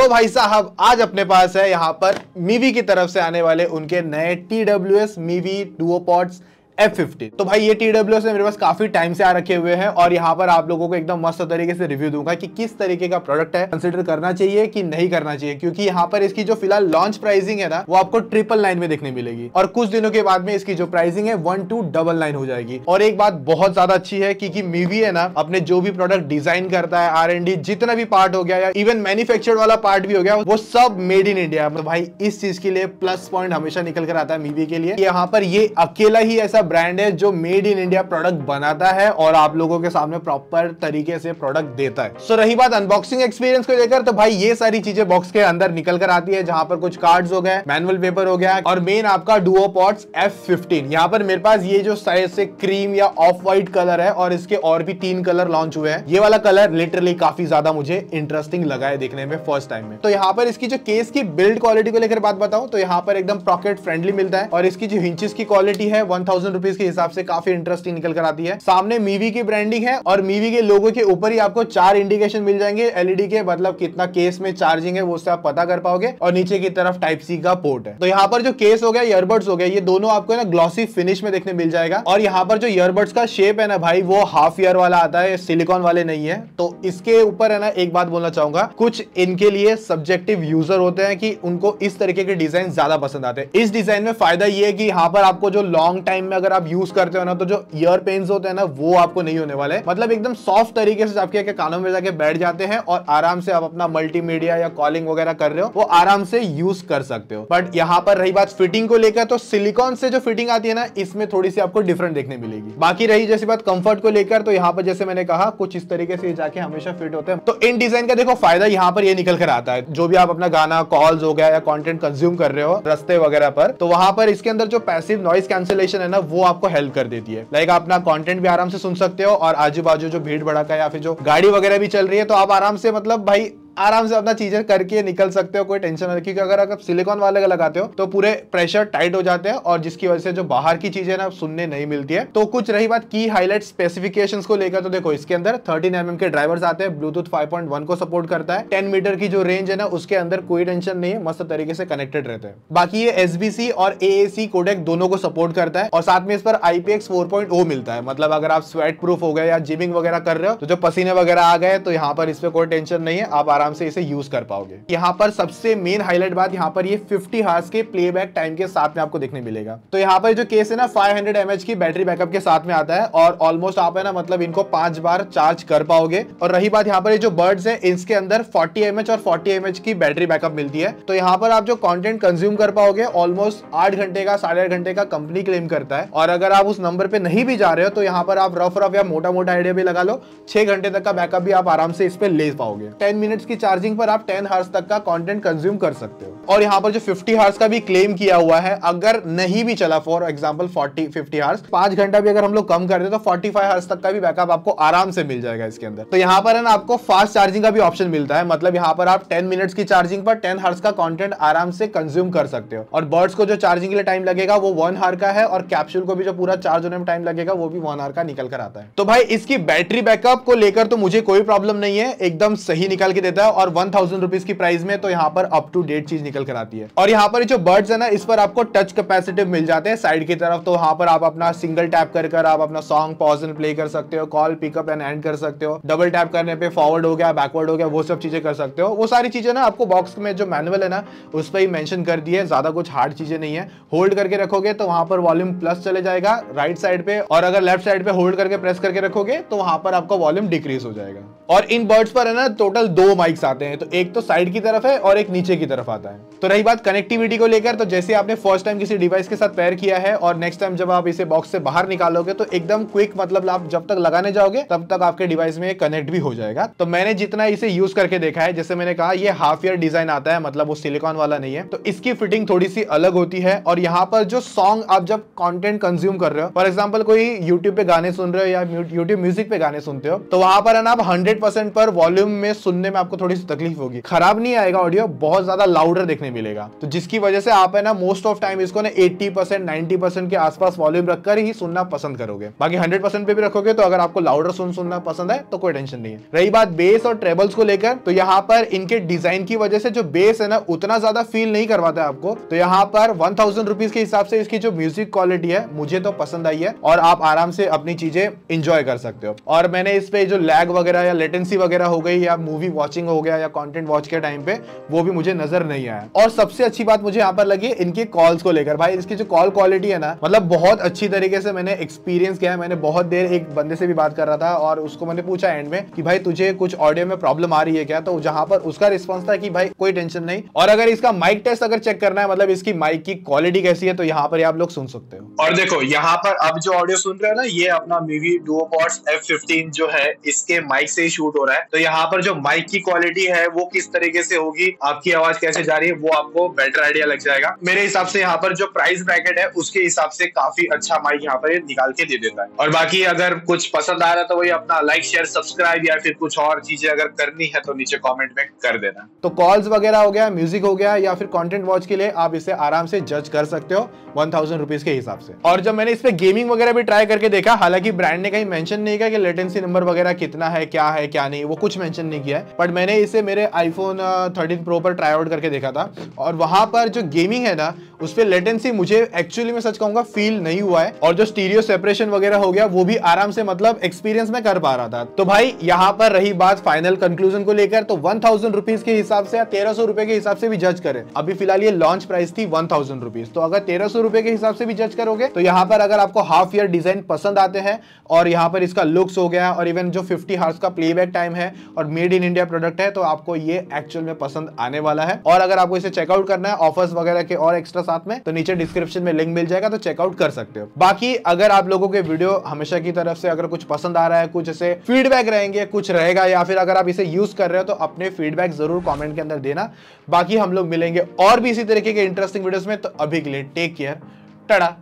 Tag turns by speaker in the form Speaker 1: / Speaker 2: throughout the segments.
Speaker 1: तो भाई साहब आज अपने पास है यहाँ पर मीवी की तरफ से आने वाले उनके नए TWS मीवी डुओपॉड्स F50। तो भाई ये TWS मेरे पास काफी टाइम से आ रखे हुए हैं और यहाँ पर आप लोगों को एकदम मस्त तरीके से रिव्यू दूंगा कि किस तरीके का प्रोडक्ट है, कंसीडर करना चाहिए कि नहीं करना चाहिए, क्योंकि यहाँ पर इसकी जो फिलहाल लॉन्च प्राइसिंग है ना वो आपको 999 में देखने मिलेगी और कुछ दिनों के बाद में इसकी जो प्राइसिंग है 1299 हो जाएगी। और एक बात बहुत ज्यादा अच्छी है क्योंकि मीवी है ना अपने जो भी प्रोडक्ट डिजाइन करता है, R&D जितना भी पार्ट हो गया या इवन मैन्युफैक्चर्ड वाला पार्ट भी हो गया वो सब मेड इन इंडिया। तो भाई इस चीज के लिए प्लस पॉइंट हमेशा निकल कर आता है मीवी के लिए। यहाँ पर ये अकेला ही ऐसा ब्रांड है जो मेड इन इंडिया प्रोडक्ट बनाता है और आप लोगों के सामने प्रॉपर तरीके से प्रोडक्ट देता है। सो रही बात अनबॉक्सिंग एक्सपीरियंस को लेकर, तो भाई ये सारी चीजें बॉक्स के अंदर निकल कर आती है, जहां पर कुछ कार्ड्स हो गए, मैनुअल पेपर हो गया और मेन आपका डुओपॉड्स F15। यहाँ पर मेरे पास ये जो साइज से क्रीम या ऑफ व्हाइट कलर है और इसके और भी 3 कलर लॉन्च हुए हैं। ये वाला कलर लिटरली काफी ज्यादा मुझे इंटरेस्टिंग लगा है देखने में फर्स्ट टाइम में। तो यहाँ पर इसकी जो केस की बिल्ड क्वालिटी को लेकर बात बताऊं तो यहाँ पर एकदम पॉकेट फ्रेंडली मिलता है और इसकी जो हिंचेस की क्वालिटी है 1000 रुपीज के हिसाब से काफी इंटरेस्टिंग निकल कर आती है। सामने मीवी की ब्रांडिंग है और मीवी के लोगो के ऊपर ही आपको 4 इंडिकेशन मिल जाएंगे एलईडी के, मतलब कितना केस में चार्जिंग है वो उससे आप पता कर पाओगे और नीचे की तरफ टाइप सी का पोर्ट है। तो यहाँ पर जो केस हो गया, ईयरबड्स हो गया, ये दोनों आपको ना ग्लॉसी फिनिश में देखने मिल जाएगा और यहाँ पर जो ईयरबड्स का शेप है ना भाई वो हाफ ईयर वाला आता है, सिलिकॉन वाले नहीं है। तो इसके ऊपर है ना एक बात बोलना चाहूंगा, कुछ इनके लिए सब्जेक्टिव यूजर होते हैं कि उनको इस तरीके के डिजाइन ज्यादा पसंद आते हैं। इस डिजाइन में फायदा ये है कि यहाँ पर आपको जो लॉन्ग टाइम में अगर आप यूज करते हो ना तो जो ईयर पेन्स होते हैं ना वो आपको नहीं होने वाले, मतलब एकदम सॉफ्ट तरीके से आपके कानों में जाके बैठ जाते हैं और आराम से आप अपना मल्टीमीडिया या कॉलिंग वगैरह कर रहे हो वो आराम से यूज कर सकते हो। बट यहाँ पर रही बात फिटिंग को लेकर, तो सिलिकॉन से जो फिटिंग आती है ना इसमें थोड़ी सी आपको डिफरेंट देखने मिलेगी। बाकी रही जैसी बात कंफर्ट को लेकर, तो यहाँ पर जैसे मैंने कहा कुछ इस तरीके से जाके हमेशा फिट होते हैं। तो इन डिजाइन का देखो फायदा यहाँ पर ये निकल कर आता है, जो भी आप अपना गाना, कॉल्स हो गया या कंटेंट कंज्यूम कर रहे हो रास्ते वगैरह पर, तो वहां पर इसके अंदर जो पैसिव नॉइज कैंसिलेशन है ना वो आपको हेल्प कर देती है। लाइक आप अपना कंटेंट भी आराम से सुन सकते हो और आजू बाजू जो भीड़ भड़का या फिर जो गाड़ी वगैरह भी चल रही है तो आप आराम से, मतलब भाई आराम से अपना चीजें करके निकल सकते हो, कोई टेंशन नहीं। क्योंकि अगर आप सिलिकॉन वाले का लगाते हो तो पूरे प्रेशर टाइट हो जाते हैं और जिसकी वजह से जो बाहर की चीजें ना सुनने नहीं मिलती है। तो कुछ रही बात की हाईलाइट स्पेसिफिकेशंस को लेकर, तो देखो इसके अंदर 13mm के ड्राइवर्स आते हैं, ब्लूटूथ 5.1 को सपोर्ट करता है, 10 मीटर की जो रेंज है ना उसके अंदर कोई टेंशन नहीं है, मस्त तरीके से कनेक्टेड रहते हैं। बाकी ये SBC और AAC कोडेक दोनों को सपोर्ट करता है और साथ में इस पर IPX 4.0 मिलता है। मतलब अगर आप स्वेट प्रूफ हो गए या जिमिंग वगैरह कर रहे हो तो जो पसीने वगैरह आ गए तो यहाँ पर इस पर कोई टेंशन नहीं है, आप आराम से इसे यूज पाओगे। यहाँ पर सबसे मेन हाईलाइट बात, यहाँ पर ये 50 हार्स के प्लेबैक टाइम के साथ में आपको देखने मिलेगा। तो यहाँ पर जो केस है ना 500 mAh की बैटरी बैकअप के साथ में आता है और ऑलमोस्ट आप है ना मतलब इनको 5 बार चार्ज कर पाओगे। और रही बात यहाँ पर ये जो बर्ड्स है इसके अंदर 40 mAh और 40 mAh की बैटरी बैकअप मिलती है। तो यहाँ पर आप जो कंटेंट कंज्यूम कर पाओगे ऑलमोस्ट 8 घंटे का, 8.5 घंटे का कंपनी क्लेम करता है। और अगर आप उस नंबर पे नहीं भी जा रहे हो तो यहाँ पर आप रफ या मोटा मोटा आइडिया भी लगा लो, 6 घंटे तक का बैकअप भी आप आराम से इस पे ले पाओगे। 10 मिनट्स की चार्जिंग पर आप 10 हार्स तक का कंटेंट कंज्यूम कर सकते हो। और यहाँ पर जो 50 हार्स का भी क्लेम किया हुआ है, अगर नहीं भी चला फॉर एग्जांपल 50 हार्स, 5 घंटा भी अगर हम लोग कम कर दे तो 45 हार्स तक का भी बैकअप आपको आराम से मिल जाएगा इसके अंदर। तो यहाँ पर है ना आपको फास्ट चार्जिंग का भी ऑप्शन मिलता है, मतलब यहाँ पर आप 10 मिनट्स की चार्जिंग पर 10 हार्स का कंटेंट आराम से कंज्यूम कर सकते हो। और बर्ड्स को जो चार्जिंग के लिए टाइम लगेगा वो 1 हार का है और कैप्सूल को भी जो पूरा चार्ज होने में टाइम लगेगा वो भी 1 हार का निकल कर आता है। तो भाई इसकी बैटरी बैकअप को लेकर तो मुझे कोई प्रॉब्लम नहीं है, एकदम सही निकाल के देता है और 1000 रुपीज की प्राइस में तो यहाँ पर अप टू डेट चीज निकल कर आती है। और यहाँ पर जो बर्ड्स है ना इस पर आपको टच कैपेसिटिव मिल जाते हैं साइड की तरफ, तो वहां पर आप अपना सिंगल टैप कर आप अपना सॉन्ग पॉज एंड प्ले कर सकते हो, कॉल पिकअप एंड एंड कर सकते हो, डबल टैप करने पे फॉरवर्ड हो गया, बैकवर्ड हो गया, वो सब चीजें कर सकते हो। वो सारी चीजें ना आपको बॉक्स में जो मैनुअल है ना उस पर ही मेंशन कर दी है, ज्यादा कुछ हार्ड चीजें नहीं है। होल्ड करके रखोगे तो वहां पर वॉल्यूम प्लस चले जाएगा राइट साइड पे, और अगर लेफ्ट साइड पे होल्ड करके प्रेस करके रखोगे तो वहां पर आपका वॉल्यूम डिक्रीज हो जाएगा। और इन बर्ड्स पर है ना टोटल 2 माइक्स आते हैं, तो एक तो साइड की तरफ है और एक नीचे की तरफ आता है। तो रही बात कनेक्टिविटी को लेकर, तो जैसे आपने फर्स्ट टाइम किसी डिवाइस के साथ पेयर किया है और नेक्स्ट टाइम जब आप इसे बॉक्स से बाहर निकालोगे तो एकदम क्विक, मतलब आप जब तक लगाने जाओगे तब तक आपके डिवाइस में कनेक्ट भी हो जाएगा। तो मैंने जितना इसे यूज करके देखा है, जैसे मैंने कहा ये हाफ ईयर डिजाइन आता है, मतलब वो सिलिकॉन वाला नहीं है, तो इसकी फिटिंग थोड़ी सी अलग होती है। और यहाँ पर जो सॉन्ग आप जब कंटेंट कंज्यूम कर रहे हो, फॉर एग्जांपल कोई यूट्यूब पे गाने सुन रहे हो या यूट्यूब म्यूजिक पे गाने सुनते हो, तो वहां पर है ना आप 100% पर वॉल्यूम में सुनने में आपको थोड़ी सी तकलीफ होगी, खराब नहीं आएगा ऑडियो, बहुत ज्यादा लाउडर देखने मिलेगा। तो जिसकी वजह से आप है ना मोस्ट ऑफ टाइम इसको ना 80% 90% के आसपास वॉल्यूम रखकर ही सुनना पसंद करोगे। बाकी 100% पे भी रखोगे तो अगर आपको लाउडर सुनना पसंद है तो कोई टेंशन नहीं है। रही बात बेस और ट्रेबल्स को लेकर, तो यहाँ पर इनके डिजाइन की वजह से जो बेस है ना उतना ज्यादा फील नहीं करवाता है आपको। तो यहाँ पर 1000 रुपीज के हिसाब से इसकी जो म्यूजिक क्वालिटी है मुझे तो पसंद आई है और आप आराम से अपनी चीजें इंजॉय कर सकते हो। और मैंने इस पे जो लैग वगैरह या लेटेंसी वगैरह हो गई या मूवी वॉचिंग हो गया या कंटेंट वॉच के टाइम पे, वो भी मुझे नजर नहीं आया। और सबसे अच्छी बात मुझे यहाँ पर लगी इनकी कॉल्स को लेकर। भाई इसकी जो कॉल क्वालिटी है ना, मतलब बहुत अच्छी तरीके से मैंने एक्सपीरियंस किया है। मैंने बहुत देर एक बंदे से भी बात कर रहा था और उसको मैंने पूछा एंड में कि भाई तुझे कुछ ऑडियो में प्रॉब्लम आ रही है क्या, तो जहां पर उसका रिस्पॉन्स था कि भाई कोई टेंशन नहीं। और अगर इसका माइक टेस्ट अगर चेक करना है, मतलब इसकी माइक की क्वालिटी कैसी है, तो यहाँ पर आप लोग सुन सकते हो।
Speaker 2: और देखो यहाँ पर अब जो ऑडियो सुन रहे हो ना, ये अपना Mivii Duopods F15 जो है इसके माइक से ही शूट हो रहा है। तो यहाँ पर जो माइक की क्वालिटी है वो किस तरीके से होगी, आपकी आवाज कैसे जा रही है, वो आपको बेटर आइडिया लग जाएगा। मेरे हिसाब से यहाँ पर जो प्राइस ब्रैकेट है उसके हिसाब से काफी अच्छा माइक यहाँ पर निकाल के दे देता है। और बाकी अगर कुछ पसंद आ रहा है तो वही अपना लाइक शेयर सब्सक्राइब या फिर कुछ और चीजें अगर करनी है तो नीचे कॉमेंट में कर देना।
Speaker 1: तो कॉल्स वगैरह हो गया, म्यूजिक हो गया या फिर कंटेंट वॉच के लिए आप इसे आराम से जज कर सकते हो 1000 रुपीज के हिसाब से। और जब मैंने इस पे गेमिंग वगैरह भी ट्राई करके देखा, हालांकि ब्रांड ने कहीं मेंशन नहीं किया कि लेटेंसी नंबर वगैरह कितना है, क्या नहीं, वो कुछ मेंशन नहीं किया है। बट मैंने इसे मेरे आईफोन 13 प्रो पर ट्राई आउट करके देखा था और वहां पर जो गेमिंग है ना उस पे लेटेंसी मुझे एक्चुअली मैं सच कहूंगा फील नहीं हुआ है। और जो स्टीरियो सेपरेशन वगैरह हो गया वो भी आराम से मतलब एक्सपीरियंस में कर पा रहा था। तो भाई यहाँ पर रही बात फाइनल कंक्लूजन को लेकर, तो 1000 रुपीज के हिसाब से या 1300 रुपए के हिसाब से भी जज करें। अभी फिलहाल ये लॉन्च प्राइस थी 1000 रुपीज, तो अगर 1300 रुपए के हिसाब से भी जज करोगे तो यहाँ पर अगर आपको हाफ ईयर डिजाइन पसंद आते हैं और यहाँ पर इसका लुक्स हो गया और इवन जो 50 हर्ट्ज का प्लेबैक टाइम है और मेड इन इंडिया प्रोडक्ट है, तो आपको ये एक्चुअल में पसंद आने वाला है। और अगर आपको इसे चेकआउट करना है ऑफर्स वगैरह के और एक्स्ट्रा साथ में, तो नीचे डिस्क्रिप्शन में लिंक मिल जाएगा, तो चेकआउट कर सकते हो। बाकी अगर आप लोगों के वीडियो हमेशा की तरफ से अगर कुछ पसंद आ रहा है, कुछ ऐसे फीडबैक रहेंगे, कुछ रहेगा, या फिर अगर आप इसे यूज कर रहे हो तो अपने फीडबैक जरूर कमेंट के अंदर देना। बाकी हम लोग मिलेंगे और भी इसी तरीके के इंटरेस्टिंग वीडियोस में, तो अभी के लिए take care, ta ta,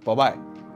Speaker 1: bye bye.